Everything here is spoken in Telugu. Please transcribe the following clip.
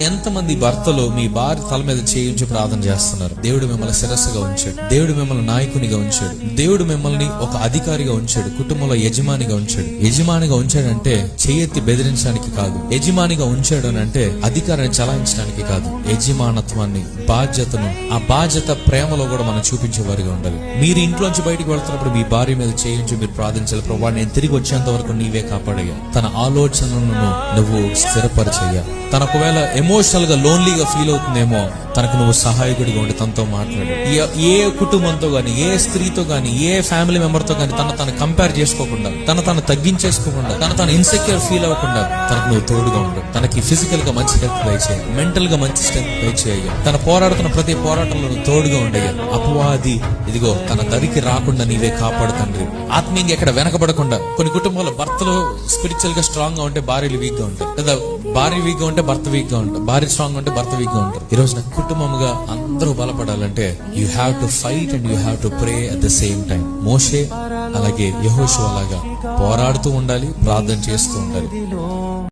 ఎంతమంది భర్తలు మీ భార్య తల మీద చేయించి ప్రార్థన చేస్తున్నారు? దేవుడు మిమ్మల్ని శిరస్సుగా ఉంచాడు, దేవుడు మిమ్మల్ని నాయకునిగా ఉంచాడు, దేవుడు మిమ్మల్ని ఒక అధికారిగా ఉంచాడు, కుటుంబంలో యజమానిగా ఉంచాడు. యజమానిగా ఉంచాడంటే చేయెత్తి బెదిరించడానికి కాదు, యజమానిగా ఉంచాడు అంటే అధికారాన్ని చలాయించడానికి కాదు. యజమానత్వాన్ని, బాధ్యతను, ఆ బాధ్యత ప్రేమలో కూడా మనం చూపించే వారిగా ఉండాలి. మీరు ఇంట్లోంచి బయటకు వెళ్తున్నప్పుడు మీ భార్య మీద చేయించి మీరు ప్రార్థించాలి, ప్రభు నేను తిరిగి వచ్చేంత వరకు నీవే కాపాడయ్యా. తన ఆలోచనలను నువ్వు స్థిరపరిచయ్యా. తన ఒకవేళ ఎమోషనల్ గా లోన్లీగా ఫీల్ అవుతుందేమో, తనకు నువ్వు సహాయకుడిగా ఉండి తనతో మాట్లాడు. ఏ కుటుంబంతో గాని, ఏ స్త్రీతో గాని, ఏ ఫ్యామిలీ మెంబర్ తో గాని తను కంపేర్ చేసుకోకుండా, తను తగ్గించేసుకోకుండా, తను ఇన్సెక్యూర్ ఫీల్ అవ్వకుండా తనకు నువ్వు తోడుగా ఉండు. తనకి ఫిజికల్ గా మంచి హెల్త్ దయచేయి, మెంటల్ గా మంచి స్ట్రెంత్ దయచేయ. తన పోరాడుతున్న ప్రతి పోరాటంలో నువ్వు తోడుగా ఉండయ్యా. అపవాది ఇదిగో తన దరికి రాకుండా నీవే కాపాడు తండ్రి. ఆత్మీయంగా ఎక్కడ వెనకబడకుండా. కొన్ని కుటుంబాల్లో భర్తలు స్పిరిచువల్ గా స్ట్రాంగ్ గా ఉంటే భార్యలు వీక్ గా ఉంటారు, లేదా భార్య వీక్ గా ఉంటే భర్త వీక్ గా ఉంటారు, భార్య స్ట్రాంగ్ ఉంటే భర్త వీక్ గా ఉంటారు. ఈ రోజు నా కుటుంబంగా అందరూ బలపడాలంటే you have to fight and you have to pray at the same time. మోషే అలాగే యెహోషువ లాగా పోరాడుతూ ఉండాలి, ప్రార్థన చేస్తూ ఉండాలి.